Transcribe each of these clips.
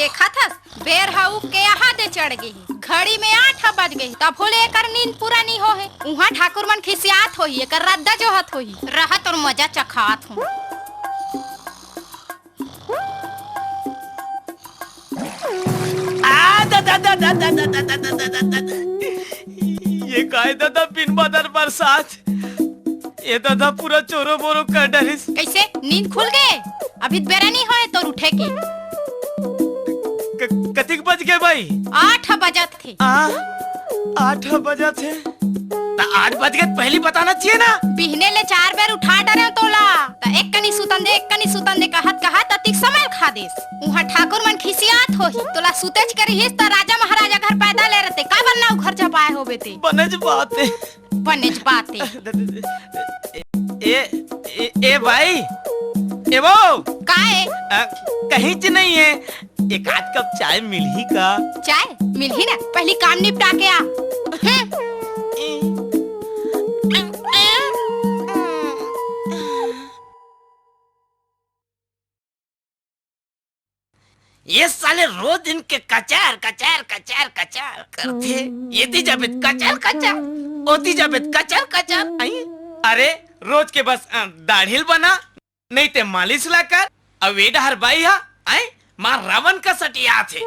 देखा थस बेर हाउ के यहाँ दे चढ़ गई घड़ी में 8 बज गई तब बोले एकर नींद पूरा नहीं हो है उहाँ ठाकुर मन खिसियात होई एकर रद्दा जोहत होई रहत और मजा चखात हूँ। ये काय दादा बिन बादल बरसात ये दादा पूरा चोरो बोरो कर डरिस। कैसे नींद खुल गए अभी बेरा नहीं होए तो उठे के कतिक बज गए भाई? 8 बजत थे। 8 बजा थे तो 8 बज गए पहली बताना चाहिए ना। बिहने ले 4 बेर उठा डरे तोला तो एक कनी सुतन दे कहत अतिक समय खा देस उहाँ ठाकुर मन खिसियात होही तोला सुतेज करिहिस त राजा महाराजा घर पैदा ले रहते का बनना घर जपाए होबे ते बनज बात ए भाई ए वो काए कहीं च नहीं है एक आध कप चाय मिल ही का? चाय मिल ही ना पहली काम निपटा के आ। ये साले रोज इनके कचार करते ये दी जाबित कचार ओती जाबित कचार अरे रोज के बस दाढ़ील बना नहीं ते मालिश ला कर अवेड हर बाई हा आई मां रावण का सटिया थे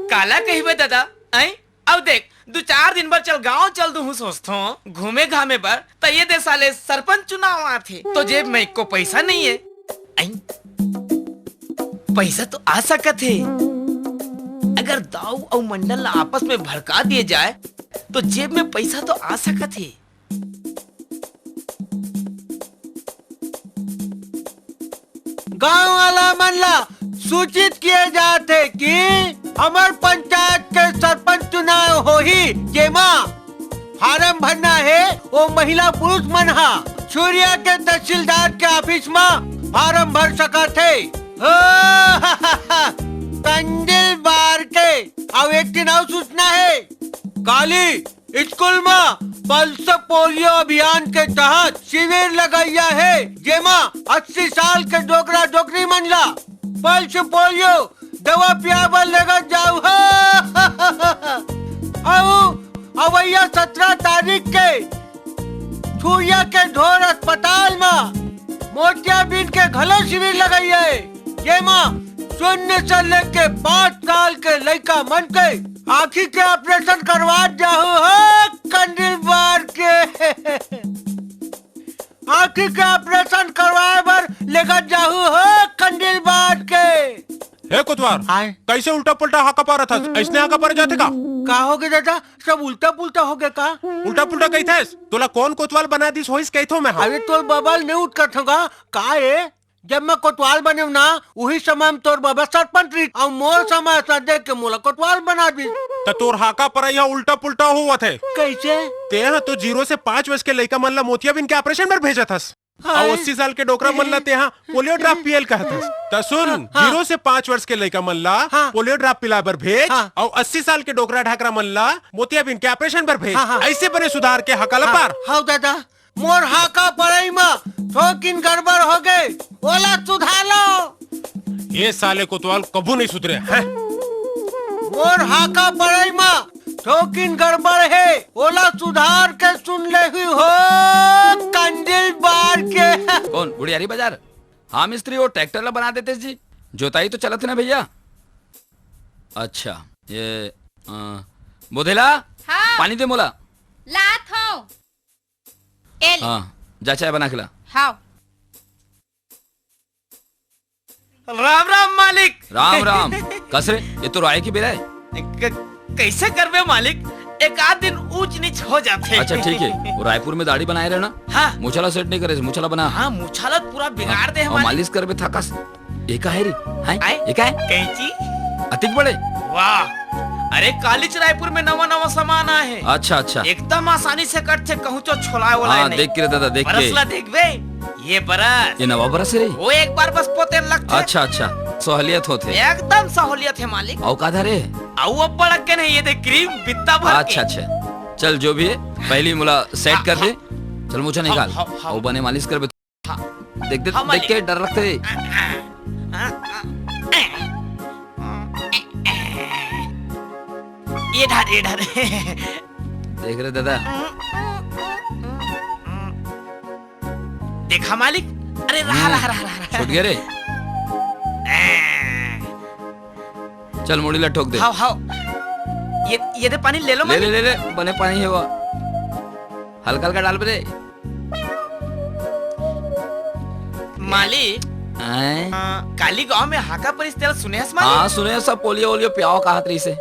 काला कहिबे दादा आई अब देख 2-4 दिन भर चल गांव चल दूं सोचतो घूमे घामे पर तो ये दे साले सरपंच चुनाव आथे तो जेब में को पैसा नहीं है आई पैसा तो आ सकत है अगर दाऊ और मंडल आपस में भड़का दिए जाए तो जेब में पैसा तो आ सकत है। गांव वाला मनला सूचित किए जाते कि हमार पंचायत के सरपंच चुनाव हो ही जेमा फार्म भरना है वो महिला पुरुष मन हा सूर्या के तहसीलदार के ऑफिस में फार्म भर सका थे कंडिल बार के अब एक दिन और सूचना है काली स्कूल में पल्स पोलियो अभियान के तहत शिविर लगाया है जेमा 80 साल के डोकरा डोकरी मनला पल्स पोलियो दवा पियाबल लगा जाऊ अवैया 17 तारीख के छुरिया के ढोर अस्पताल में मोतियाबिंद के घलो शिविर लगाई है जेमा 0 से लेके 5 साल के लड़का मन के आँखी के ऑपरेशन करवा जाहू कंडिल बार के आँखी के ऑपरेशन करवाए बर लेकर जाहू कंडिल बार के। हे कोतवार कैसे उल्टा पुल्टा हाका पा रहा था ऐसने हाका पा जाते का हो गया दादा सब उल्टा पुल्टा हो गया का? उल्टा पुल्टा कही थे तोला कौन कोतवाल बना दिस होइस कही थो मैं अरे तोर बबल नहीं उठ कर थोगा का है जब मैं कोतवाल बने ना वही समय में तोर बाबा सरपंच रही और मोर समय ऐसा देख के मोला कोतवाल बना दी तो तोर हाका पर यहाँ उल्टा पुल्टा हुआ थे कैसे ते तो 0 से 5 वर्ष के लड़का मन ला मोतियाबिंद के ऑपरेशन में भेजा था और 80 साल के डोकरा मन ला ते पोलियो ड्रॉप पियल कहता तो सुन 0 से 5 वर्ष के लड़का मन ला पोलियो ड्रॉप पिला बर भेज और 80 साल के डोकरा ढाकरा मन ला मोतियाबिंद के ऑपरेशन पर भेज ऐसे बने सुधार के हाका ला पार। हाँ दादा मोर हाका पढ़ाई में थोकिन गड़बड़ हो गए ओला सुधार लो। ये साले कोतवाल कबू नहीं सुधरे हैं मोर हाका पढ़ाई में थोकिन गड़बड़ है ओला सुधार के सुन ले हुई हो कंडिल बार के। कौन बुढ़ियारी बाजार? हाँ मिस्त्री वो ट्रैक्टर ला बना देते जी जोताई तो चलत ना भैया। अच्छा ये बोधेला हाँ। पानी दे मोला लात हो एली हाँ जा चाय बना खिला। हाँ राम राम मालिक। राम राम कसरे ये तो राय की बेरा है। कैसे करबे मालिक एक आध दिन ऊंच नीच हो जाते। अच्छा ठीक है वो रायपुर में दाढ़ी बनाए रहना। हाँ मुछाला सेट नहीं करे मुछाला बना। हाँ मुछाला पूरा बिगाड़ दे और मालिश कर बे थकास एका है रे हां एका है कैंची अतिक बड़े वाह अरे कालीच रायपुर में नवा सामान आया है। अच्छा अच्छा एकदम आसानी से कट से कहूँ चो छोलाए वाला हाँ नहीं। देख के दादा देख के बरसला देख बे ये बरस ये नवा बरस है वो एक बार बस पोते लग अच्छा अच्छा सहूलियत होते एकदम सहूलियत है मालिक। औ का धरे आउ अब बड़क के नहीं ये देख क्रीम बित्ता भर अच्छा अच्छा चल जो भी है पहली मुला सेट कर दे चल मुझे निकाल और बने मालिश कर बे देख देख के डर लगते ये ढार ये ढार। देख रहे दादा, देखा मालिक, अरे रहा रहा रहा रहा। छूट गया रे। चल मोड़ी ला ठोक दे। हाउ हाउ, ये दे पानी ले लो ले ले मालिक। ले ले, बने पानी है वो, हल्का हल्का डाल बे। मालिक, आए? काली गांव में हाका परिस तेरा सुने हस हाँ मालिक? सुने सब पोलियो ओलियो पियाओ कहा रही से।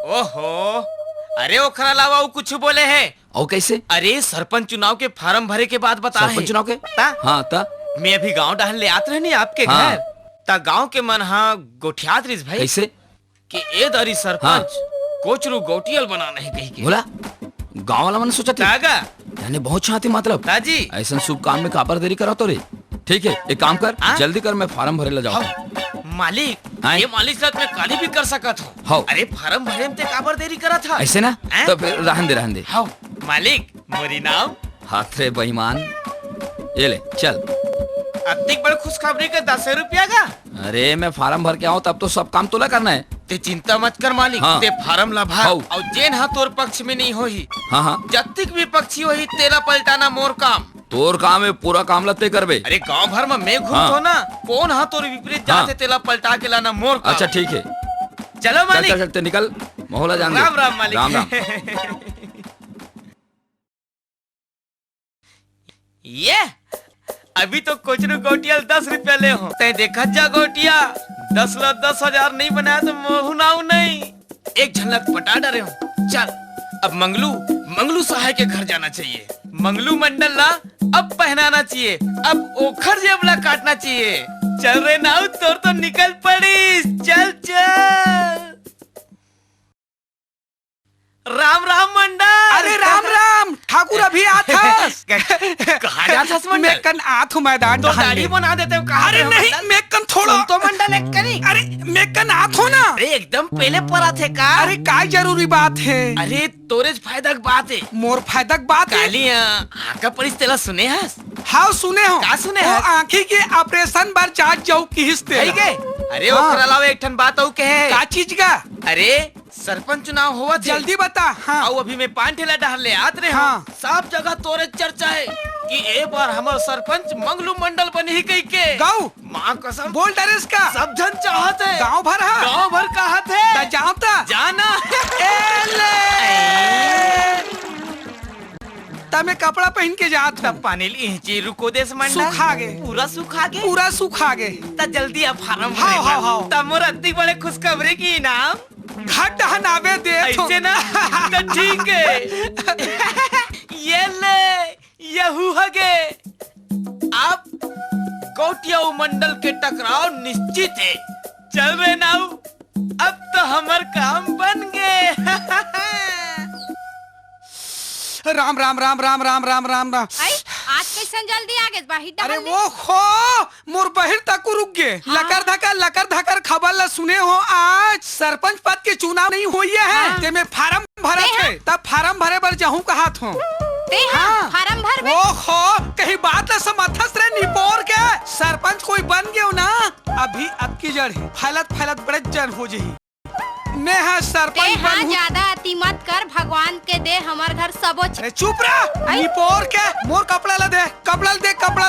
ओहो, अरे ओखरा अलावा वो कुछ बोले है? ओ कैसे? अरे सरपंच चुनाव के फार्म भरे के बाद बता सरपंच है। चुनाव के? ता? हाँ ता मैं अभी गांव डाहन ले आत रहनी आपके हाँ। घर, ता गांव के मन हाँ गोठियात रिस भाई कैसे? कि ए दरी सरपंच कोचरू गोटियल बनाना है कहीं के। बोला गाँव वाला मैंने सोचा था तागा यानी बहुत चाहती मतलब ताजी। ऐसा शुभ काम में कापर देरी करा तो रे। ठीक है एक काम कर, हाँ? जल्दी कर, मैं फार्म भरे ला जाऊँ। मालिक, हाँ? ये मालिक साथ में काली भी कर सकत हो। हाउ। अरे फार्म भरे में ते काबर देरी करा था? ऐसे ना हाँ? तो फिर रहन दे। हाउ मालिक, मोरी नाम हाथ रे बेईमान, ये ले चल। अतिक बड़ खुशखबरी का 10 रुपया का। अरे मैं फार्म भर के आऊँ तब तो सब काम तोला करना है। ते चिंता मत कर मालिक, हाँ। ते फार्म ला भर हाउ। और जेन हा तोर पक्ष में नहीं होही, हाँ हाँ जत्तिक भी पक्षी होही तेरा पलटाना मोर काम। तोर काम है, पूरा काम लते करबे। अरे गांव भर में मैं घूमत हाँ। हो ना, कौन हा तोर विपरीत हाँ। जाते तेला पलटा के लाना मोर काम। अच्छा ठीक है, चलो चल मालिक, चल चलते निकल, मोहला जान दे। राम राम मालिक। राम राम। ये अभी तो कोचरू गोटिया 10 रुपया ले हो, ते देखा जा गोटिया 10 ला 10,000 नहीं बनाया तो मोहुनाऊ नहीं। एक झलक पटा डरे हो। चल अब मंगलू सहाय के घर जाना चाहिए। मंगलू मंडल ला अब पहनाना चाहिए, अब ओखर जेबला काटना चाहिए। चल रे नाउ, तोर तो निकल पड़ी। चल चल। राम राम मंडल। अरे राम राम ठाकुर, अभी आथस। कहाँ जाथस मंडल? मैं कन आथू मैदान तो ढांढने। दाढ़ी बना देते हो कहाँ अरे रहे हो नहीं, मंडल? मैं कन थोड़ा तुम तो मंडल एक करी। अरे मैं कन आथो ना। अरे एकदम पहले पड़ा थे का? अरे काय जरूरी बात है? अरे तोरेज फायदा की बात है। मोर फायदा की बात है। काली आका परिस तेला सुने हस? हाँ सुने हो। का सुने वो हस? आँखी के ऑपरेशन बार जांच जाऊ की हिस्से। सही के? अरे हाँ। ओकर अलावा एक ठन बात और कहे। का चीज का? अरे सरपंच चुनाव हुआ थे। जल्दी बता। हाँ और अभी मैं 5 ठेला डहर ले आत रहे हाँ। हाँ। सब जगह तोरे चर्चा है कि एक बार हमार सरपंच मंगलू मंडल बनी ही कही के। गाँव माँ कसम बोल डरेस का। सब जन चाहत है। गाँव भर है। गाँव भर कहत ता है। जाओ ता। जाना। ता मैं कपड़ा पहन के जात हूँ। तब पानी ली रुको देश मंडल। सुखा गे। पूरा सुखा गे। पूरा सूखा गे। ता जल्दी अब फार्म हाउ, हाउ, हाउ। तब मोर अत्ती बड़े खुशखबरी की इनाम। घट हनावे दे तो। ऐसे ना तो ठीक है। ये ले यहू हगे। अब कोटिया मंडल के टकराव निश्चित है। चल रहे नाऊ, अब तो हमार काम बन गए। राम राम राम राम राम राम राम राम। आई आज कैसन जल्दी आ गए बाहिर अरे वो खो मोर बहिर तक रुक गए। लकर धकर खबर ला सुने हो, आज सरपंच पद के चुनाव नहीं हुई है। हाँ। ते में फार्म भरा ते थे, तब फार्म भरे बर जाहूं कहा थो। ते हाँ फार्म भर में। वो खो कहीं बात ला समर्थस रे निपोर के सरपंच कोई बन गयो ना, अभी अब की जड़ है फैलत बड़े जन हो जही। मैं हाँ ते सरपंच हाँ बनहूं। ज्यादा अति मत कर, भगवान के दे हमार घर सबो अरे चुप रहा। आई। निपोर के मोर कपड़ा ला दे, कपड़ा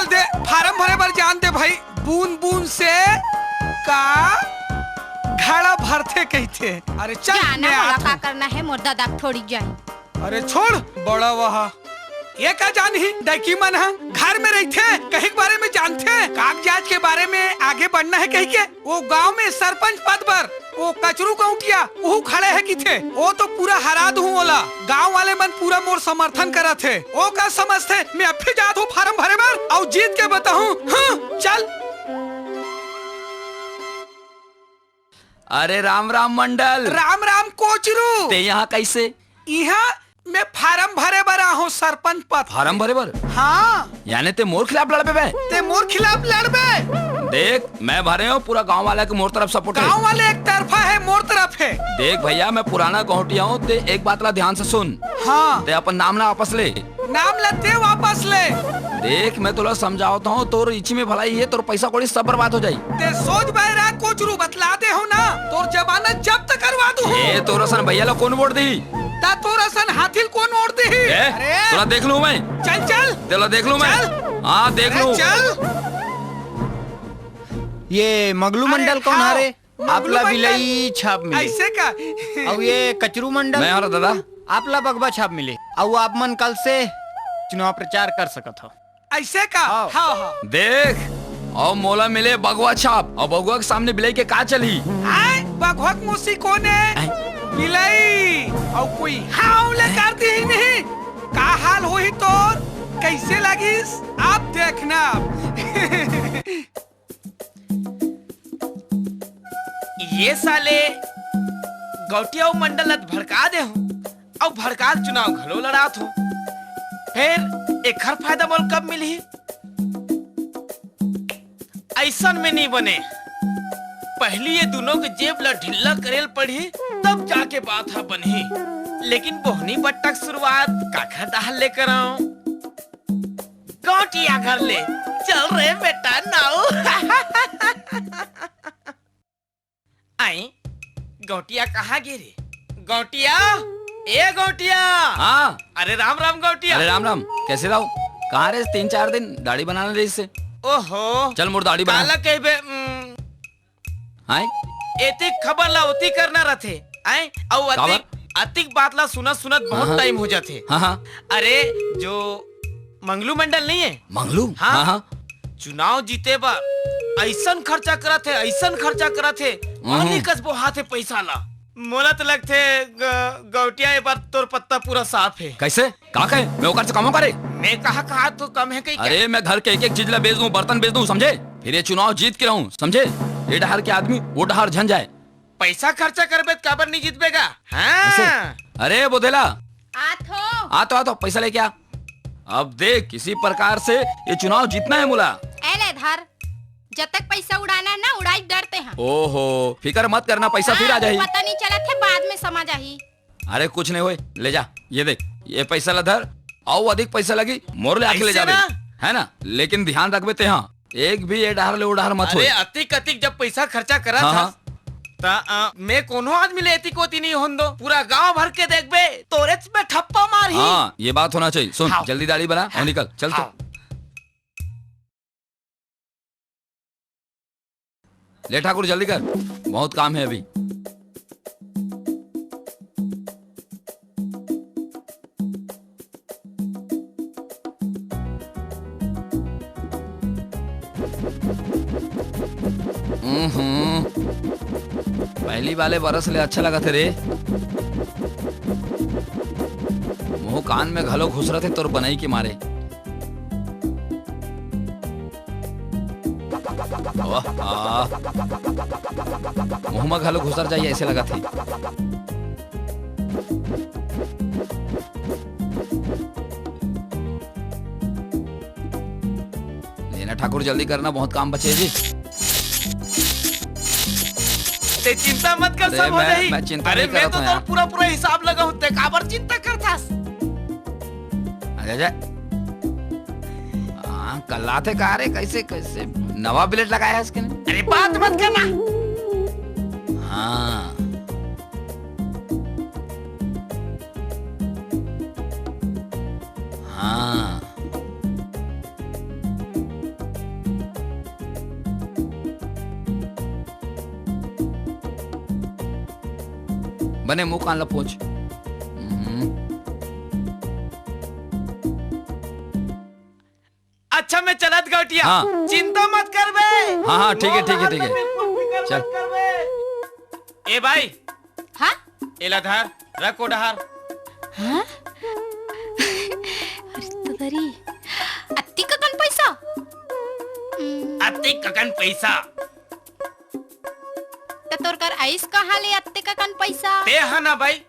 दे फार्म भरे बर जान दे भाई। बूंद बूंद से का घड़ा भरते कहते। अरे चल जाना मैं होला आत का हूं। करना है, मुर्दा दाग थोड़ी जाए। अरे छोड़ बड़ा वहा ये का जान ही डैकी मन है घर में रहते कहीं के बारे में जानते, कागजात के बारे में आगे बढ़ना है कहीं के। वो गांव में सरपंच पद पर वो कचरू कौटिया वो खड़े है कि थे, वो तो पूरा हरा दूं ओला। गांव वाले मन पूरा मोर समर्थन करा थे। वो का समझते मैं अब भी जात हूँ फार्म भरे बार और जीत के बताऊं। हाँ चल। अरे राम राम मंडल। राम राम कोचरू। ते यहाँ कैसे? यहाँ मैं फार्म भरे बर हूँ सरपंच पद। फार्म भरे बर? हाँ यानी ते मोर खिलाफ लड़बे बे? ते मोर खिलाफ लड़बे। देख मैं भरे हूँ, पूरा गांव वाला के मोर तरफ सपोर्ट है। गांव वाले एक तरफा है मोर तरफ है। देख भैया मैं पुराना गौटिया हूँ, ते एक बात ला ध्यान से सुन। हाँ ते अपन नाम ना वापस ले। नाम लते वापस ले। देख मैं तुला समझाता हूँ, तोर इच्छी में भलाई है, तोर पैसा कौड़ी सब बर्बाद हो जाई। ते सोच बैरा कोचरू बतला दे हो ना, तोर जमानत जब्त तो करवा दू ए तोरा सन भैया लोग कौन वोट दी? ता तोरा सन हाथिल कौन ओढ़ दे ए, तोरा देख लूं मैं, चल चल तेरा देख लूं मैं। चल। हाँ देख लूं। चल ये मगलू मंडल कौन हाँ, हारे? मगलू आपला मंडल। बिलई छाप मिले ऐसे का और ये कचरू मंडल मैं और दादा आपला बगबा छाप मिले और आप मन कल से चुनाव प्रचार कर सकत हो। ऐसे का हाँ। हाँ हाँ देख और मोला मिले बगुआ छाप और बगुआ के सामने बिलाई के का चली। आए बघवक मौसी कौन है बिलाई और कोई हावले करती ही नहीं का हाल होई तोर कैसे लगिस आप देखना ये साले गौटिया मंडल भड़का दे हो और भड़का चुनाव घलो लड़ात हो फिर एक हर फायदा मोल कब मिली ऐसा में नहीं बने पहली ये दोनों के जेब ला ढिल्ला करेल पड़ी तब जाके बात है बनी लेकिन बोहनी बट्टक शुरुआत काखा दाल लेकर आओ गौटिया घर ले चल रे बेटा नाउ आई गौटिया कहाँ गिरे गौटिया ए गौटिया हाँ अरे राम राम गौटिया अरे राम राम कैसे रहो? कहाँ रहे 3-4 दिन दाढ़ी बनाने रही से? ओहो चल मोर दाढ़ी बना। काला कहबे हाँ एती खबर ला होती करना रहते आए और अतिक बात ला सुनत सुनत बहुत टाइम हो जाते। हाँ हाँ अरे जो मंगलू मंडल नहीं है मंगलू हाँ? हाँ हाँ चुनाव जीते बार ऐसन खर्चा करत है ऐसन खर्चा करत है मानी कसबो हाथे पैसा ला मोला तो लगते गौटिया ये बार तोर पत्ता पूरा साफ है। कैसे का कहे मैं ओकर से कमो करे? मैं कहा तो कम है कहीं अरे मैं घर के एक एक चीज ला बेच दूं बर्तन बेच दूं समझे? फिर ये चुनाव जीत के रहूं समझे? ये डहार के आदमी वो डहार झन जाए। पैसा खर्चा करबे काबर नहीं जीतबेगा कैसे? हाँ अरे बोधेला आथो आ तो पैसा लेके आ। अब देख किसी प्रकार से ये चुनाव जीतना है मुला। एले धर जब तक पैसा उड़ाना है ना उड़ाई डरते हैं ओहो फिकर मत करना पैसा फिर आ जाही। पता नहीं चला थे बाद में समझ आई। अरे कुछ नहीं होए ले जा ये देख ये पैसा ला धर और अधिक पैसा लगी मोर ले आके ले ऐसे जाबे ना? है ना लेकिन ध्यान रखबे ते हाँ एक भी ये डहार ले उड़ार मत अरे होए। अतिक अतिक जब पैसा खर्चा करा हाँ, था हाँ। ता मैं कोनो आदमी ले एतिक होती नहीं होन दो पूरा गांव भर के देखबे तोरे में ठप्पा मारी। हाँ ये बात होना चाहिए। सुन हाँ। जल्दी दाढ़ी बना और निकल चल तो। ले ठाकुर जल्दी कर बहुत काम है अभी। पहली वाले बरस ले अच्छा लगा थे रे मुंह कान में घलो घुस रहे थे तोर बनाई के मारे। मुंह में घलो घुसर जाइए ऐसे लगा थी। लेना ठाकुर जल्दी करना बहुत काम बचे जी। ते चिंता मत कर अरे सब हो जाही। मैं चिंता अरे नहीं मैं करत तो हूँ तोर यार। पूरा पूरा हिसाब लगा होते काबर चिंता करतास। अरे कल आते कहा रे कैसे कैसे नवा बिलेट लगाया है इसके ने? अरे बात मत करना। हाँ हाँ बने मुंह कान ला पहुंच। अच्छा मैं चलत गौटिया हाँ। चिंता मत कर बे। हाँ हाँ ठीक है ठीक है ठीक है बिल्कुल फिकर चल। मत कर बे। ए भाई हाँ एलाधार रखो डहार। हाँ अरे तो दरी अत्ती का कन पैसा अति ककन पैसा तो तोर कर आइस कहाँ ले अत्ते का कन पैसा ते है ना भाई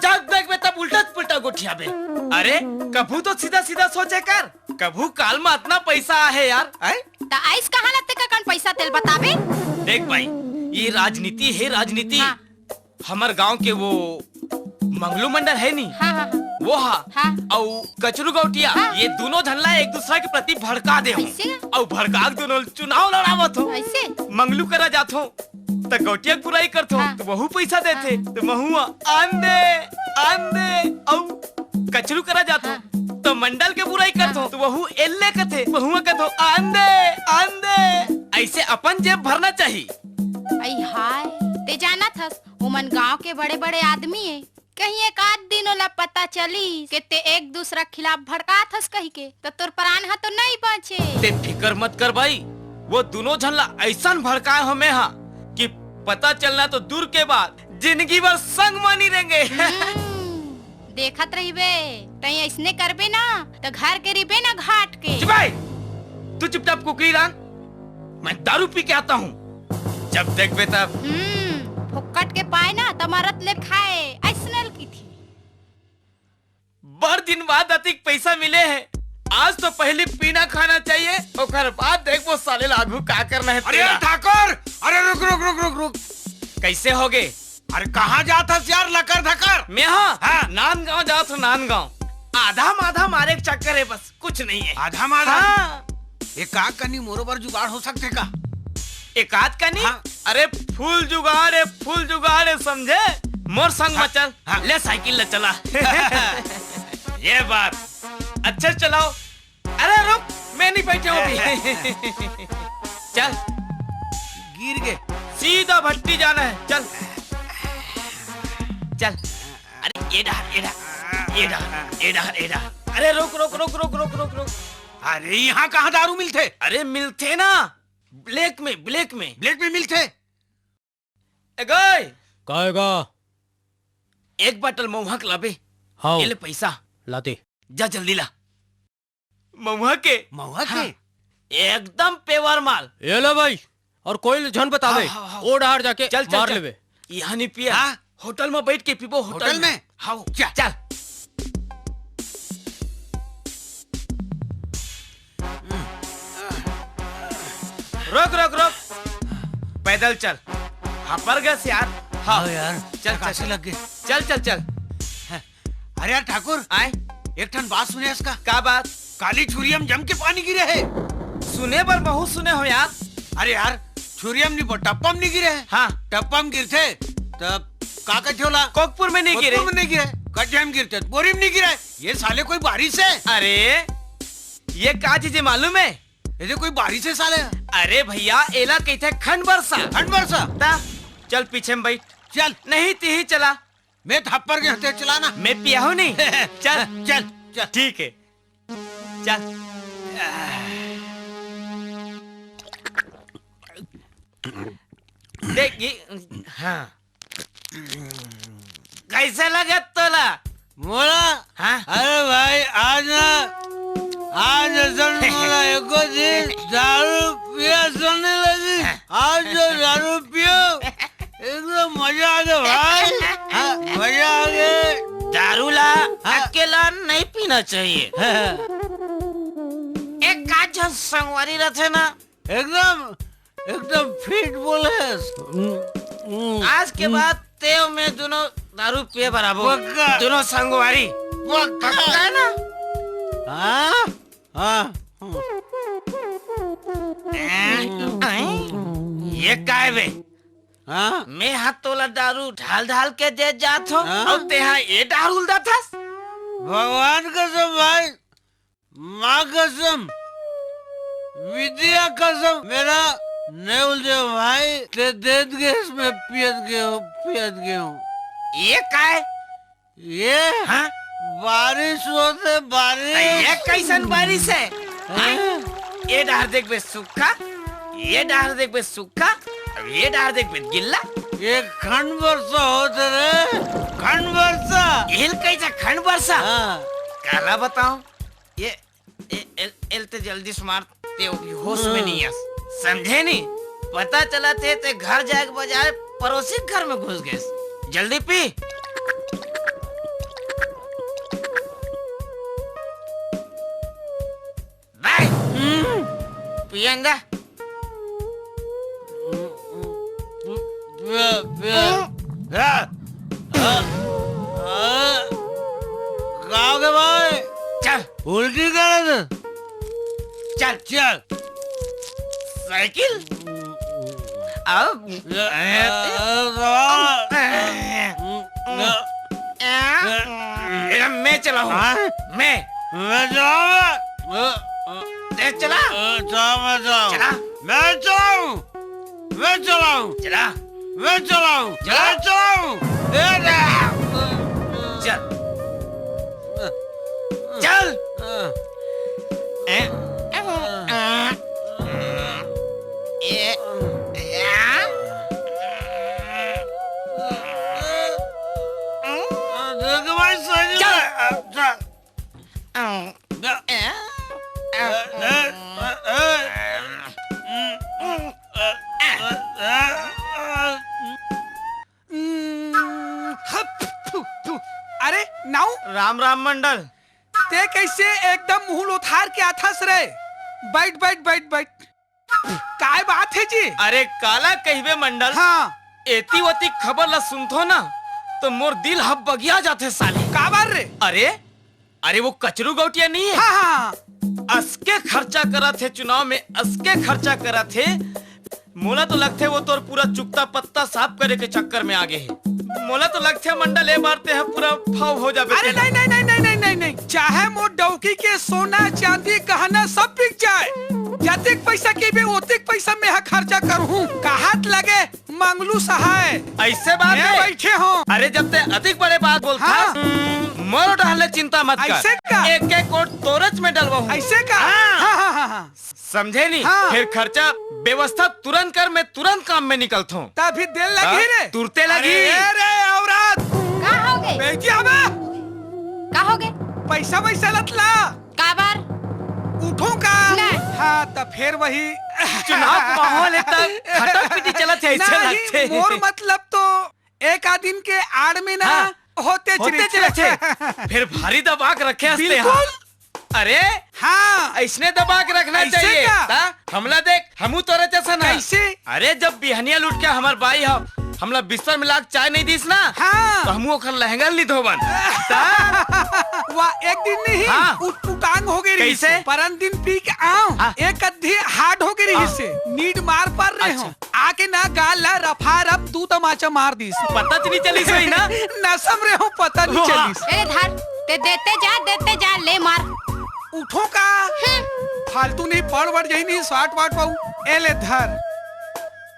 जब देख बे तब उल्टा पुल्टा गोठिया बे। अरे कभू तो सीधा सीधा सोचे कर कभू काल में इतना पैसा है यार है? तो आइस कहाँ लत्ते का कन पैसा तेल बताबे। देख भाई ये राजनीति है राजनीति। हाँ। हमार गांव के वो मंगलू मंडल है नहीं हाँ हाँ हाँ वो हा हाँ। और कचरू गौटिया हाँ। ये दोनों धनला एक दूसरे के प्रति भड़का दे ऐसे? और भड़का के दोनों चुनाव लड़ावत हो ऐसे मंगलू करा जात हो तो गोटिया बुराई करतो हाँ। तो वहू पैसा देते तो महुआ आंदे औ कचरू करा जातो तो मंडल के बुराई करतो तो वहू एल्ले कथे वहुआ कथो आंदे ऐसे अपन जेब भरना चाहिए। आई हाय ते जाना थस ओमन गांव के बड़े बड़े आदमी है कहीं एक आध दिन ओला पता चली कि ते एक दूसरा खिलाफ भड़का थस कही के तो तोर प्राण हा तो नहीं बचे। ते फिकर मत कर भाई, वो दोनों झल्ला ऐसा भड़काए हमें हा कि पता चलना तो दूर के बाद जिंदगी भर संग मानी रहेंगे। देखत रहिबे तई ऐसने करबे ना तो घर के रिबे ना घाट के। चुप भाई, तू चुपचाप कुकरी रंग, मैं दारू पी के आता हूँ, जब देखबे तब। फुक्कट के पाए ना तमारत ले खाए ऐसनल की थी। बड़ दिन बाद अतिक पैसा मिले हैं, आज तो पहले पीना खाना चाहिए और बाद देख वो साले लागू का करना है। अरे ठाकुर, अरे रुक रुक रुक रुक रुक, कैसे हो गए? अरे कहाँ जाता यार लकर धकर? मैं हाँ नांदगांव जाता हूँ, नांदगांव। आधा माधा मारे के चक्कर है, बस कुछ नहीं है। आधा माधा? हाँ। एक आग कनी मोरोबर जुगाड़ हो सकते का? एक आध का नहीं? हाँ। अरे फूल जुगाड़ है समझे? मोर संग में चल। हाँ। ले साइकिल ले चला। ये बात अच्छा चलाओ। अरे रुक, मैं नहीं बैठे हूँ अभी। चल गिर गए, सीधा भट्टी जाना है, चल चल। अरे एडा। अरे रुक। अरे यहाँ कहाँ दारू मिलते? अरे मिलते ना, ब्लैक में मिलते? कहेगा एक बटल महुआ के लाबे। हाँ ये ले पैसा, लाते जा जल्दी ला। महुआ के महुआ एकदम पेवर माल। ये लो भाई, और कोई झन बतावे हाँ। ओ डहार जाके चल मार लेवे। यहाँ नहीं पिया, हाँ? होटल में बैठ के पीबो। होटल में? हाँ क्या? चल। रोक, पैदल चल। हाँ पर गए यार। हाँ यार, चल काशी लग गए। चल। अरे यार ठाकुर, आए एक ठन बात सुने इसका। का बात? काली छुरियम जम के पानी गिरे है। सुने पर बहुत सुने हो यार। अरे यार, छुरियम नहीं टप्पम नहीं गिरे है। हाँ टप्पम गिरते तब का कठोला कोकपुर में नहीं गिरे। कोकपुर में नहीं गिरे, कटिया में गिरते, बोरी में नहीं गिरे। ये साले कोई बारिश है? अरे ये का चीज मालूम है? ये कोई बारिश है साले। अरे भैया एला कहते खंड बरसा। ठंड बरसा। ता चल पीछे में बैठ। चल, नहीं ती ही चला। मैं थप्पड़ के हथे चलाना। मैं पिया हूँ नहीं। चल ठीक है, चल। देख हाँ कैसा लगा तोला? मोला हाँ? अरे भाई आज मोला एको दिन दारू पिया सोने लगी। आज जो दारू पियो एकदम मजा आ गया भाई। हाँ, मजा आ गया। दारू ला अकेला नहीं पीना चाहिए। एक काजल संगवारी रहते ना, एकदम फिट बोले। आज के बाद तेव में दोनों दारू पिए बराबर, पक्का। दोनों संगवारी। पक्का है ना? हाँ। ये काय बे? हाँ? मैं हाथ तोला दारू ढाल के दे जात हो हाँ? और ते हाँ ये दारू दा था। भगवान कसम भाई, माँ कसम, विद्या कसम, मेरा नहीं उलझे भाई। ते देत के इसमें पियत गए हूँ। ये काय? ये हाँ? बारिश होते बारिश। ये कैसन बारिश है? ये डार देख बे सूखा, ये डार देख बे सूखा, अब ये डार देख बे गिल्ला। ये खंड वर्षा होते रे, खंड वर्षा। एल कैसा खंड वर्षा? हाँ। काला बताओ, ये एल ते जल्दी स्मार्ट ते होश में नहीं है, समझे नहीं? पता चला ते घर जाए के बजाय पड़ोसी घर में घुस गए। जल्दी पी। बाय। पियेंगा? गाओगे भाई? चल उल्टी करे चल चल। साइकिल अब मैं चलाऊं मैं चला चला चल अरे नाउ राम राम मंडल ते कैसे एकदम मुंह उठार के आथस रे। बैठ बैठ बैठ बैठ। काय बात है जी? अरे काला कहिबे मंडल हाँ एती वती खबर ला सुनथो ना तो मोर दिल हब बगिया जाते साले। का बार रे? अरे अरे वो कचरू गौटिया नहीं है हाँ हाँ असके खर्चा करा थे चुनाव में असके खर्चा करा थे। मोला तो लगते वो तोर पूरा चुकता पत्ता साफ करे के चक्कर में आगे है। मोला तो लगते मंडल ए मारते हैं पूरा फाव हो जाबे। अरे नहीं नहीं नहीं नहीं नहीं नहीं नहीं चाहे मोर डौकी के सोना चांदी गहना सब बिक जाए जतिक पैसा के भी ओतिक पैसा में हा खर्चा करूँ कहत लगे मंगलू सहाय ऐसे बात है बैठे हो। अरे जब ते अधिक बड़े बात बोलता हाँ। मोर डालने चिंता मत कर ऐसे का? एक एक कोट तोरच में डलवा हूँ ऐसे का? हाँ। हाँ हाँ हाँ हाँ समझे नहीं हाँ। फिर खर्चा व्यवस्था तुरंत कर मैं तुरंत काम में निकलता हूँ। तभी दिल लगी रे तुरते लगी अरे औरत का हो गए बेटी आबे का हो गए पैसा वैसा लत ला का बार उठो का नहीं। हाँ तब फिर वही चुनाव का माहौल है तब खटक पिटी चलत है ऐसे लगते नहीं मोर मतलब तो एक आदमी के आड़ में ना हाँ। होते चले थे फिर भारी दबा के रखे हंसते हैं। बिल्कुल अरे हाँ ऐसने दबा के रखना ऐसे चाहिए का? ता? हमला देख हमू तोरे जैसा ना कैसे? अरे जब बिहनिया लूट के हमार बाई हो हमला बिस्तर मिला के चाय नहीं दीस ना हाँ। तो हमू ओखर लहंगा ली धोबन वाह एक दिन नहीं हाँ। उटांग हो गई कैसे? परन दिन पी के आओ हाँ। एक अद्धी हार्ड हो गई हाँ। से नीड मार पर रहे हो अच्छा। आके ना गाल ला रफा रफ दू तमाचा मार दी पता नहीं चली सोई ना नसम रहे हो पता नहीं वाह। चली अरे धार ते देते जा ले मार। उठो का फालतू नहीं पड़ बढ़ जाई नहीं साठ वाट पाऊ एले धर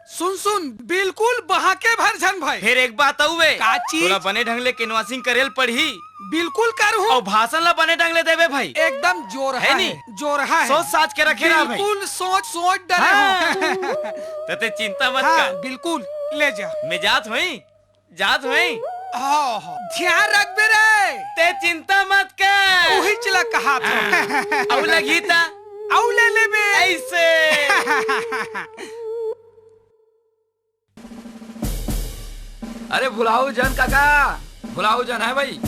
सुन सुन बिल्कुल बहा के भर झन भाई फिर एक बात हुए का चीज? थोड़ा बने ढंग ले केनवासिंग करेल पढ़ी बिल्कुल कर हूँ और भाषण ला बने ढंग ले देवे भाई एकदम जोर है है नी? जोर है सोच साच के रखे ना भाई बिल्कुल सोच सोच डरे हाँ। हो ते चिंता मत हाँ, कर बिल्कुल ले जा मैं जात हुई हाँ, हाँ, ध्यान रख बे रे ते चिंता मत कर वही चला कहा था अब लगी था औ ले ले बे ऐसे अरे भुलाओ जन काका भुलाओ जन है भाई।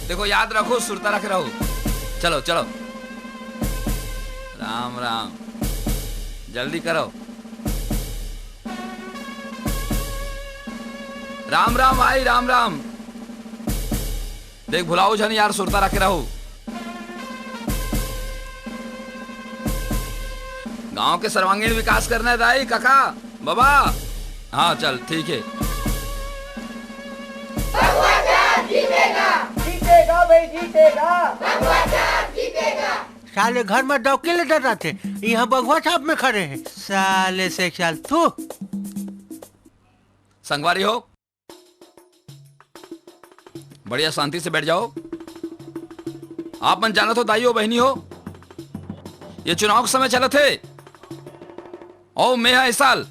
देखो याद रखो सुरता रख रहो। चलो चलो राम राम जल्दी करो। राम राम भाई राम राम। देख भुलाओ जन यार सुरता रखे रहो। गांव के सर्वांगीण विकास करना है दाई काका बाबा। हाँ चल ठीक है। साले घर में डौके ले डर रहे थे यहाँ बगुआ छाप में खड़े हैं साले से ख्याल तू संगवारी हो बढ़िया शांति से बैठ जाओ। आप मन जाना तो दाई हो बहनी हो ये चुनाव के समय चला थे और मैं इस साल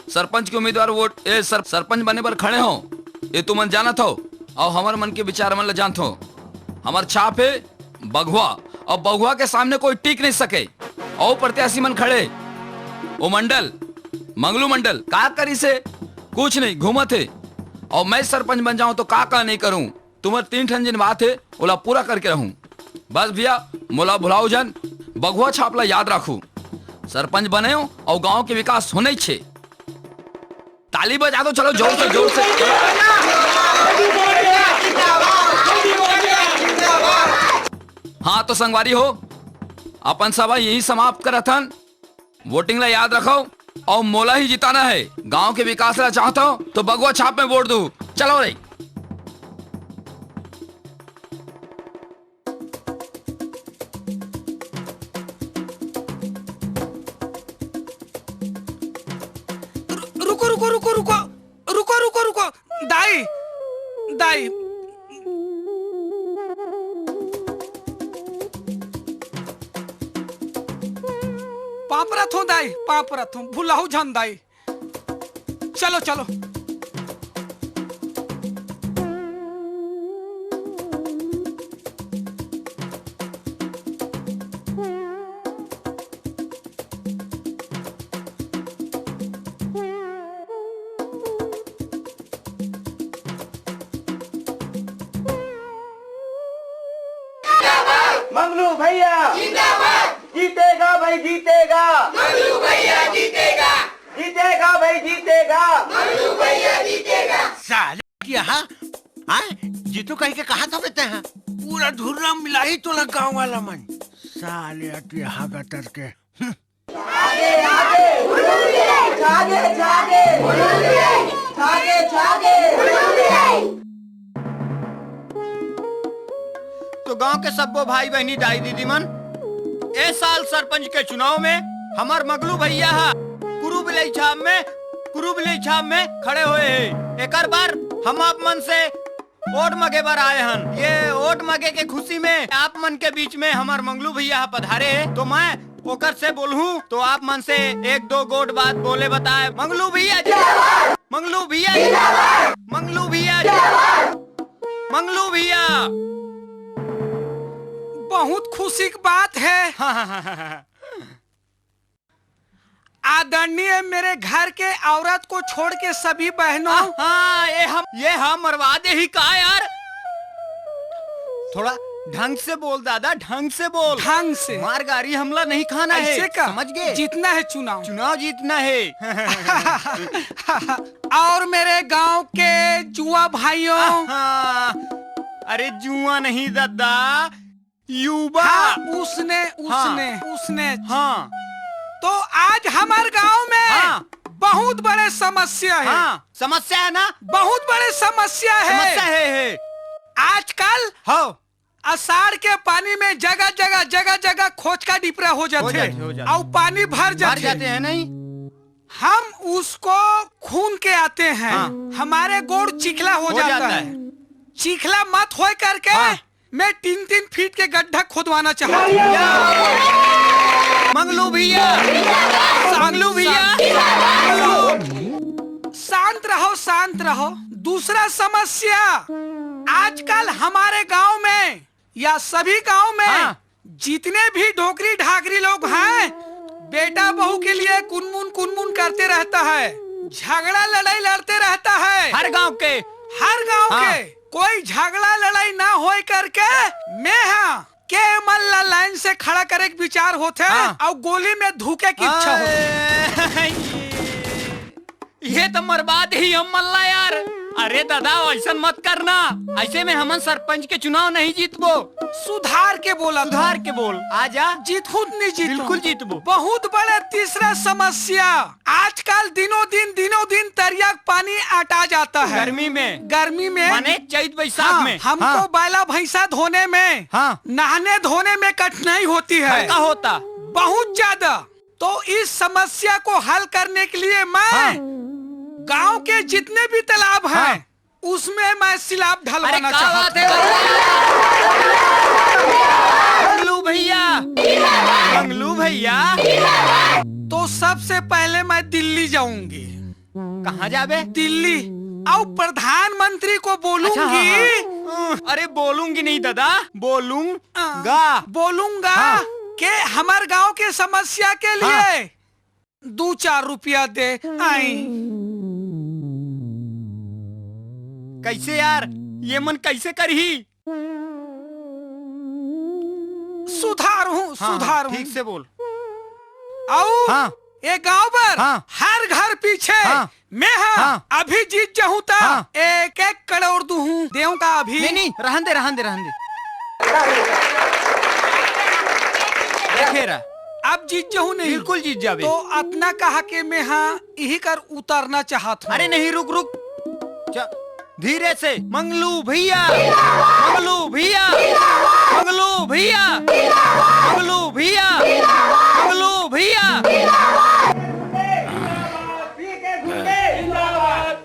सरपंच के उम्मीदवार वोट सरपंच बनने पर खड़े हो ये तू मन जाना था और हमार मन के विचार मन जान हो। हमार छाप है बगुआ और बगुआ के सामने कोई टिक नहीं सके और प्रत्याशी मन खड़े वो मंडल मंगलू मंडल का करी से कुछ नहीं घूमत है और मैं सरपंच बन जाऊं तो का नहीं करूं। तुम्हारे 3 ठन जिन बात है ओला पूरा करके रहूं। बस भैया मोला भुलाओ जन बगुआ छापला याद रखू। सरपंच बने हो और गांव के विकास होने छे। ताली बजा दो चलो जोर से जोर से। हाँ तो संगवारी हो अपन सभा यही समाप्त करथन। वोटिंग ला याद रखो और मोला ही जिताना है। गांव के विकास ला चाहता हो तो बगुआ छाप में वोट दो। चलो रे। रुको रुको रुको रुको रुको रुको रुको दाई दाई पापरत हो दाई, पापरत हो, भुलाऊ झन दाई। चलो चलो। मंगलू भैया जिंदाबाद, जीतेगा भाई जीतेगा, मंगलू भैया जीतेगा, जीतेगा भाई जीतेगा, मंगलू भैया जीतेगा। साले क्या हाँ जीतू कहीं के कहा था बेटे हैं पूरा धुर्रा मिला ही तो लगा गाँव वाला मन साले यहाँ गतर के आगे आगे जागे जागे जागे जागे। तो गांव के सबो भाई बहनी दाई दीदी मन ए साल सरपंच के चुनाव में हमार मगलू भैया कुरुबिलई छाप में खड़े हुए हैं। एक बार हम आप मन से वोट मगे बर आए हन। ये वोट मगे के खुशी में आप मन के बीच में हमार मंगलू भैया पधारे है तो मैं ओकर से बोलूं तो आप मन से एक दो गोट बात बोले बताए। मंगलू भैया मंगलू भैया मंगलू भैया मंगलू भैया। बहुत खुशी की बात है। आदरणीय मेरे घर के औरत को छोड़ के सभी बहनों ये हम मरवा दे ही का यार। थोड़ा ढंग से बोल दादा, ढंग से बोल। ढंग से मार गाड़ी हमला नहीं खाना है। ऐसे का समझ गए? जीतना है चुनाव, चुनाव जीतना है। और मेरे गांव के जुआ भाइयों। अरे जुआ नहीं दादा, युवा। उसने तो आज हमारे गांव में बहुत बड़े समस्या है। समस्या है ना, बहुत बड़े समस्या है। आजकल अषाढ़ के पानी में जगह जगह खोज का डिपरा हो जाते हैं और पानी भर जाते हैं। नहीं हम उसको खून के आते हैं। हमारे गोड़ चिखला हो जाता है। चिखला मत हो करके मैं 3-3 फीट के गड्ढा खोदवाना चाहता हूँ। मंगलू भैया, मंगलू भैया, शांत रहो। दूसरा समस्या, आजकल हमारे गांव में या सभी गांव में जितने भी ढोकरी ढाकरी लोग हैं, बेटा बहू के लिए कुनमुन करते रहता है, झगड़ा लड़ाई लड़ते रहता है। हर गांव के कोई झगड़ा लड़ाई ना हो करके मैं के मल्ला लाइन से खड़ा करे के विचार होते और गोली में धुके की इच्छा होती। ये तो मरबाद ही हम मल्ला यार। अरे दादा ऐसा मत करना, ऐसे में हम सरपंच के चुनाव नहीं जीतबो। सुधार के बोल। आजा जीत खुद नहीं जीत, बिल्कुल जीतबो। बहुत बड़े तीसरा समस्या, आजकल दिनों दिन तरिया पानी अटा जाता है। गर्मी में माने चैत बैसाख में हमको बैला भैंसा धोने में, नहाने धोने में कठिनाई होती है। होता बहुत ज्यादा। तो इस समस्या को हल करने के लिए मैं गांव के जितने भी तालाब हैं उसमें मैं सिलाब ढलवाना चाहता हूँ। मंगलू भैया तो सबसे पहले मैं दिल्ली जाऊंगी। कहाँ जाबे? दिल्ली और प्रधानमंत्री को बोलूंगी। अरे बोलूंगी नहीं दादा, बोलूंगा कि हमारे गांव के समस्या के लिए 2-4 रुपया दे आई। कैसे यार, ये मन कैसे करही? सुधार हूँ। ठीक से बोल। आओ ये गांव पर हर घर पीछे मैं अभी जीत जाऊँ तो 1-1 करोड़ दूँ देव का अभी। नहीं रहन दे। देखे रहा आप जीत जाऊँ नहीं? बिल्कुल जीत जावे। तो अपना कहा के मैं हाँ यही कर उतारना चाहत हूँ। अरे नहीं, रुक रुक, धीरे से। मंगलू भैया, मंगलू भैया, मंगलू भैया, मंगलू भैया, मंगलू भैया।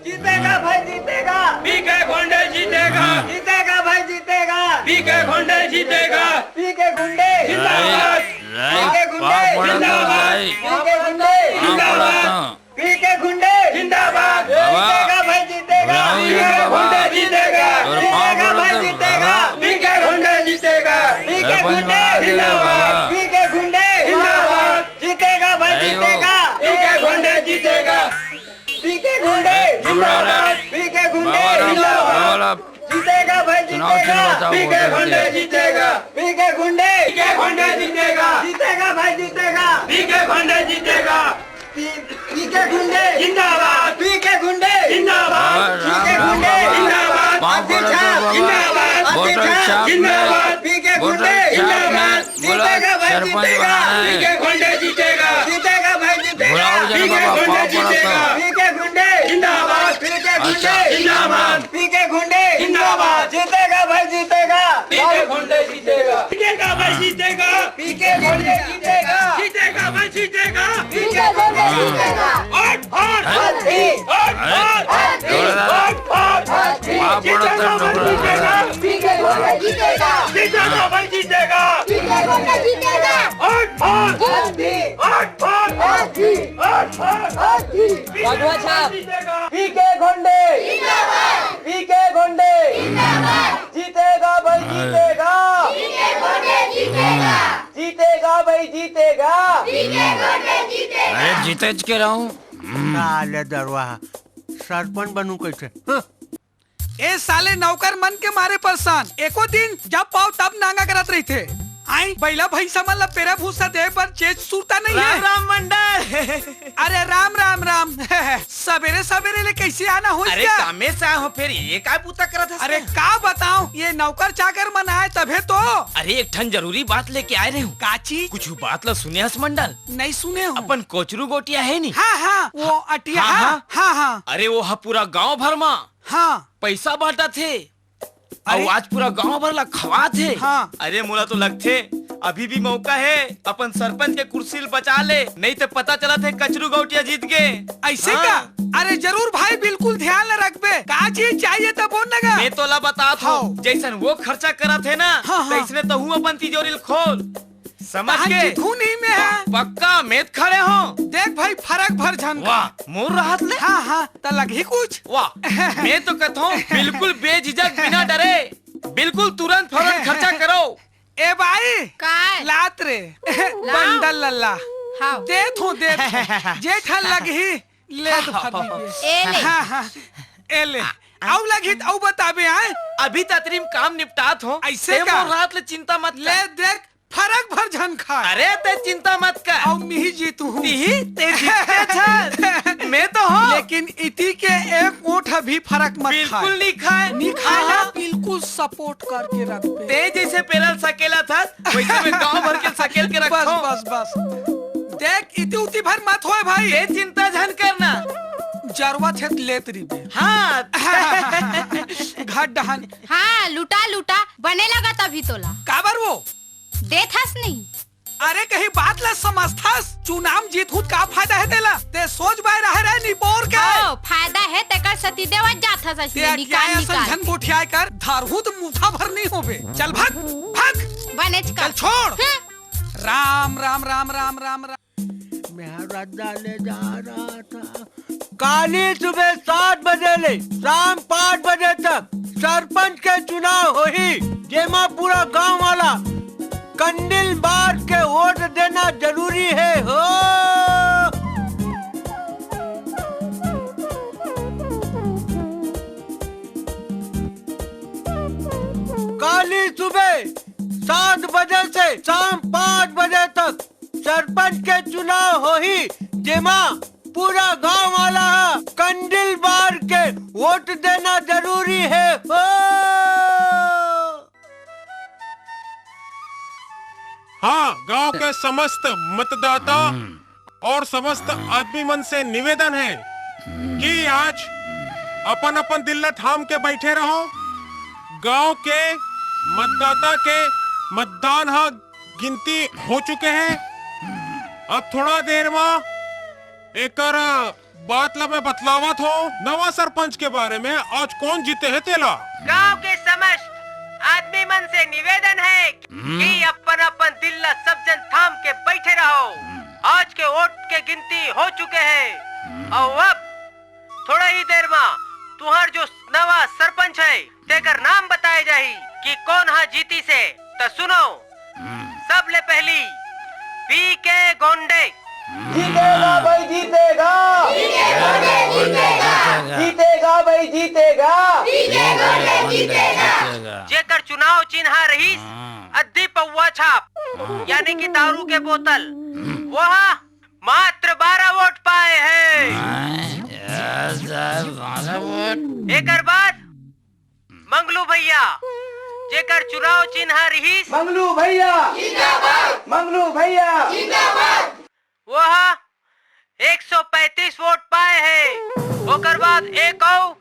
जीतेगा भाई जीतेगा, पीके गुंडे जीतेगा, जीतेगा भाई जीतेगा, पीके गुंडे जीतेगा, पीके गुंडे जिंदाबाद, पीके गुंडे जिंदाबाद, पीके गुंडे पीके गुंडे जिंदाबाद, जीतेगा भाई जीतेगा, पीके गुंडे जीतेगा, जीतेगा भाई जीतेगा, पीके गुंडे जीतेगा, पीके गुंडे जिंदाबाद, पीके गुंडे जिंदाबाद, जीतेगा भाई जीतेगा, पीके गुंडे जीतेगा, पीके गुंडे जिंदाबाद, पीके गुंडे जिंदाबाद, जीतेगा भाई जीतेगा, पीके गुंडे जीतेगा, पीके गुंडे पीके गुंडे जीतेगा, जीतेगा भाई जीतेगा, पीके गुंडे जीतेगा, पीके गुंडे जिंदाबाद, पीके गुंडे जिंदाबाद, पीके गुंडे जिंदाबाद, जिंदाबाद, जिंदाबाद, पीके गुंडे जिंदाबाद, जीतेगा भाई जीतेगा, पीके गुंडे जीतेगा, जीतेगा भाई जीतेगा, पीके गुंडे जीतेगा, पीके गुंडे जिंदाबाद, पीके गुंडे जिंदाबाद, पीके गुंडे जिंदाबाद, जीतेगा भाई जीतेगा, पीके गुंडे जीतेगा, जीतेगा भाई जीतेगा, पीके गुंडे जीतेगा, जीतेगा भाई जीतेगा, पीके गुंडे जीतेगा, और हाथी जीतेगा भाई जीतेगा, पीके गुंडे जीतेगा, जीतेगा भाई जीतेगा, पीके गुंडे जीतेगा, हाथी भगवा छाप जीतेगा, पीके गुंडे पीके गुंडे जीतेगा भाई जीतेगा, जीतेगा भाई जीतेगा, अरे जीते के रहूं। साले दरवा सरपंच बनू कैसे? ए साले नौकर मन के मारे परेशान। एको दिन जब पाओ तब नांगा करत रही थे। आई पहला भाई समझ ला पेरा भूसा दे पर चेच सूरता नहीं है। राम मंडल। अरे राम राम राम। सवेरे सवेरे ले कैसे आना हो अरे क्या? कामे से आए हो फिर ये काय पूता करत हस? अरे का बताऊं, ये नौकर चाकर मन आए तभे तो। अरे एक ठन जरूरी बात लेके आए रहे हूँ। काची कुछ बात ला सुने हस मंडल? नहीं सुने हो? अपन कोचरू गोटिया है नी? हाँ हाँ वो अटिया हाँ, हाँ हाँ हाँ अरे वो हा पूरा गांव भर में हाँ पैसा बांटा थे अरे? और आज पूरा गांव भर ला खवा थे। हाँ। अरे मोला तो लगथे अभी भी मौका है अपन सरपंच के कुर्सी बचा ले, नहीं तो पता चला थे कचरू गौटिया जीत गए। ऐसे हाँ। का? अरे जरूर भाई, बिल्कुल ध्यान रखबे। का चीज चाहिए तो बोल लगा। मैं तोला बता हाँ। जैसन वो खर्चा करा थे ना, हाँ, हाँ। तैसने तो हूँ अपन तिजोरी खोल समझ कहाँ के। की धुनी में है? पक्का मेद खड़े हो। देख भाई फरक भर झन। वाह मोर राहत ले। हाँ हाँ तो लगी कुछ। वाह मैं तो कहता हूँ बिल्कुल बेझिझक बिना डरे बिल्कुल तुरंत फौरन खर्चा करो। ए भाई काय लात रे बंडल लल्ला हाँ दे थू जेठा लगी ले तो फर दीजिए। ए ले हाँ हाँ ए ले आउ लगी आउ बताबे आए अभी ततरीम काम निपटात हो। ऐसे ते का? मोर राहत ले चिंता मत ले ले। देख फरक भर झन खा। अरे ते चिंता मत कर। आउ मिही जीतू हूँ। तिही ते जीतते छन। मैं तो हूँ। लेकिन इति के एक ओठ भी फरक मत बिल्कुल खाए। नहीं खाए। नहीं खाना बिल्कुल सपोर्ट करके रख पे। ते जैसे पेरल सकेला था वैसे मैं गांव भर के सकेल के बस रखा बस बस देख इति उति भर मत होए भाई। ये चिंता झन करना। जरवा छेत लेत रिबे। हाँ घाट डहान हाँ लुटा लुटा बने लगा तभी तोला काबर वो देत हस नहीं। अरे कहीं बात ला समझथस चुनाव जीत खुद का फायदा है तेला ते सोच बाय रहे निपोर के ओ फायदा है तेकर सती देवत जात हस ते ऐसे क्या निकाल ऐसा निकाल झन गोठिया कर धारहुत मुठा भर नहीं होबे। चल भाग भाग बनेच चल कर छोड़। हम्म। राम राम राम राम राम राम। मैं रद्दा ले जा रहा था। काली सुबह 7 बजे ले शाम 5 बजे तक सरपंच के चुनाव हो ही जेमा पूरा गांव वाला कंडिल बार के वोट देना जरूरी है हो। काली सुबह 7 बजे से शाम 5 बजे तक सरपंच के चुनाव हो ही जेमा पूरा गांव वाला कंडिल बार के वोट देना जरूरी है हो। हाँ, गांव के समस्त मतदाता और समस्त आदमी मन से निवेदन है कि आज अपन अपन दिल थाम के बैठे रहो। गांव के मतदाता के मतदान गिनती हो चुके हैं। अब थोड़ा देर में एक बात ला मैं बतलावत हो नवा सरपंच के बारे में। आज कौन जीते है तेला? गांव के समस्त आदमी मन से निवेदन है कि अपन अपन दिल सब जन थाम के बैठे रहो। आज के वोट के गिनती हो चुके हैं और अब थोड़ा ही देर में तुम्हार जो नवा सरपंच है तेकर नाम बताए जाही कि कौन हा जीती से। तो सुनो, सबले पहली पीके गोंडे। जीतेगा भाई जीतेगा, जीतेगा भाई जीतेगा, जेकर चुनाव चिन्ह रही अद्धी पौवा छाप यानी कि दारू के बोतल, वह मात्र 12 वोट पाए हैं। एक बाद मंगलू भैया, जेकर चुनाव चिन्ह रही मंगलू भैया जिंदाबाद, मंगलू भैया जिंदाबाद, वह 135 वोट पाए हैं। ओकर बाद एक और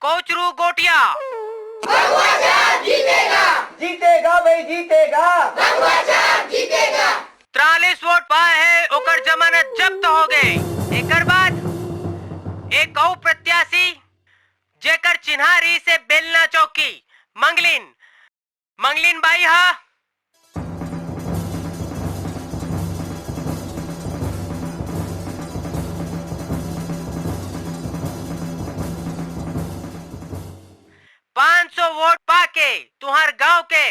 कोचरू गोटिया। जीतेगा, जीतेगा भाई जीतेगा, 43 वोट पाए हैं। ओकर जमानत जब्त हो गए। एकर बाद एक और प्रत्याशी जेकर चिन्हारी से बेलना चौकी मंगलिन बाई हा। $500 वोट पाके तुम्हार गांव के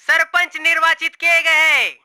सरपंच निर्वाचित किए गए हैं।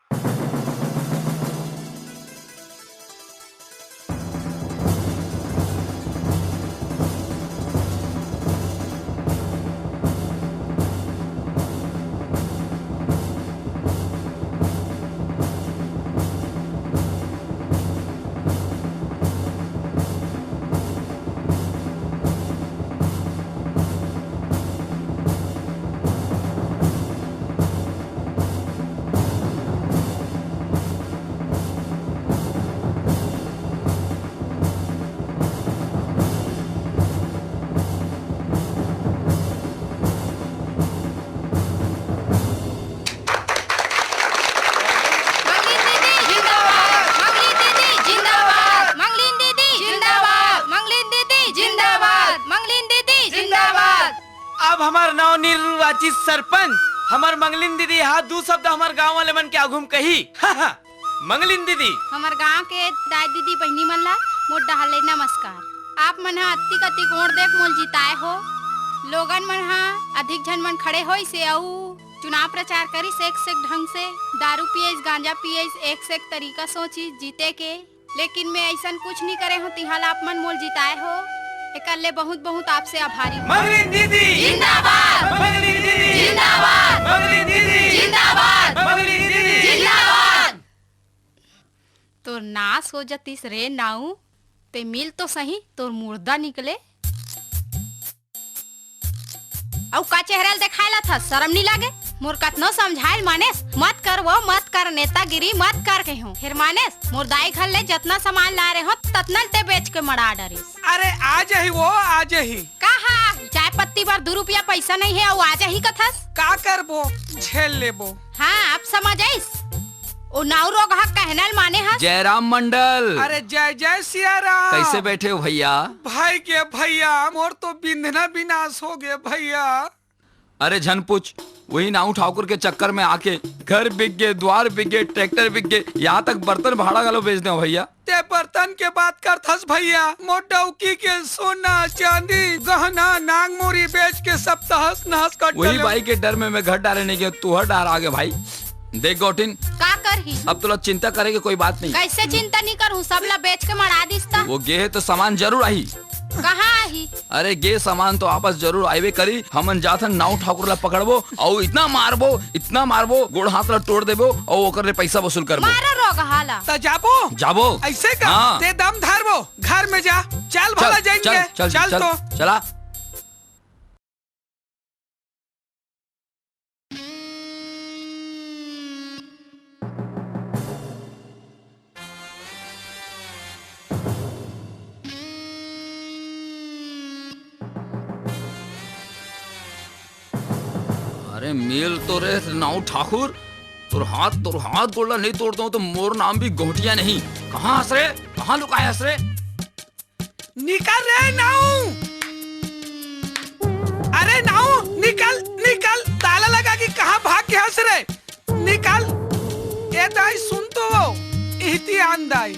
अब हमार नव निर्वाचित सरपंच हमार मंगलिन दीदी हाथ दू शब्द हमार गांव वाले मन के आगुम कही। मंगलिन दीदी, हमार गांव के दाई दीदी बहनी मन ला मोट डहाले नमस्कार। आप मन हा अत्ती कत्ती गोड़ देख मोल जिताए हो। लोगन मन हा अधिक जन मन खड़े होई से आऊ चुनाव प्रचार करी से एक ढंग से दारू पिए गांजा पिए एक से एक तरीका सोची जीते के। लेकिन मैं ऐसा कुछ नहीं करे हूँ तिहाल आप मन मोल जिताए हो। एकल्ले बहुत बहुत आपसे आभारी हूँ। मंगलिन दीदी जिंदाबाद, मंगलिन दीदी जिंदाबाद, मंगलिन दीदी जिंदाबाद, मंगलिन दीदी जिंदाबाद। तो नाश हो जतीस रे नाऊ ते मिल तो सही तोर मुर्दा निकले। औ का चेहरा देखायला था, शर्म नहीं लागे? मोर कतनो समझाइल मानेस मत कर वो मत कर नेतागिरी मत कर कहूं। फिर मानेस मोर दाई घर ले जितना सामान ला रहे हो ततना ते बेच के मड़ा डरिस। अरे आज ही वो आज ही कहा चाय पत्ती पर 2 रुपया पैसा नहीं है। आज ही कथस का करबो झेल लेबो। हाँ अब समझ आइस। ओ नाउ रोग हक कहनल माने हस। जयराम मंडल, अरे जय जय सिया राम। कैसे बैठे हो भैया? भाई के भैया मोर तो बिंधना विनाश हो गए भैया। अरे झन पूछ, वही नाऊ ठाकुर के चक्कर में आके घर बिक गए, द्वार बिक गए, ट्रैक्टर बिक गए, यहाँ तक बर्तन भाड़ा गालो बेच दे भैया। ते बर्तन के बात कर थस भैया, मोटौकी के सोना चांदी गहना नांग मोरी बेच के सब तहस नहस कर वही भाई के डर में मैं घर डाले नहीं गया, तू हर डार आगे भाई। देख गौटिन, का कर ही अब तुला चिंता करे की कोई बात नहीं। कैसे चिंता नहीं करूँ, सब ला बेच के मड़ा दिसता। वो गे तो सामान जरूर आई। कहाँ आई? अरे गे सामान तो आपस जरूर आईवे करी। हमन जाथन नाऊ ठाकुर ला पकड़बो और इतना मारबो गोड़ हाथ ला तोड़ देबो और ओकर ले पैसा वसूल करबो। मारा रोग हाला तो जाबो ऐसे का हाँ। ते दम धारबो घर में जा। चल भला जाएंगे। चल तो चला। अरे मेल तो रे नाउ ठाकुर, तुर हाथ गोला नहीं तोड़ता हूँ तो मोर नाम भी गोहटिया नहीं। कहाँ हंस रे, कहाँ लुकाए हंस रे? निकल रे नाऊ, अरे नाऊ निकल निकल, ताला लगा कि कहाँ भाग के हंस रे, निकल। ये दाई सुन तो वो इहतियान दाई,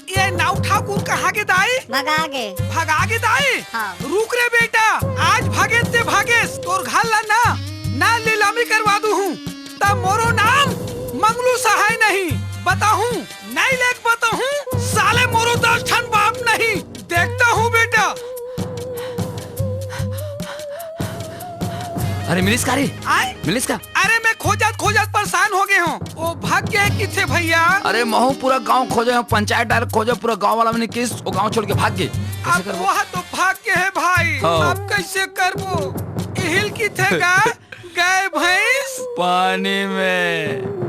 ये नाऊ ठाकुर कहाँ के दाई? भगा के दाई। हाँ। रुक रे बेटा, आज भागे ते भागेस, तोर घर ला ना नीलामी करवा दू हूँ, तब मोरो नाम मंगलू सहाय नहीं बताहूँ, नहीं लेख बताहूँ, साले मोरो 10 ठन बाप नहीं, देखता हूँ बेटा। अरे मिलिस का रे, आए? मिलिस का? अरे मैं खोजत परेशान हो गए हूँ, वो भाग गए किथे भैया? अरे महू पूरा गांव खोजे, पंचायत डायरेक्ट खोजे, पूरा गांव वाला मैंने किस वो गांव छोड़ के भाग गए। कैसे अब करबो? वह तो भाग के है भाई, हाँ। अब कैसे करबो? हिल किथे गए भैंस? पानी में।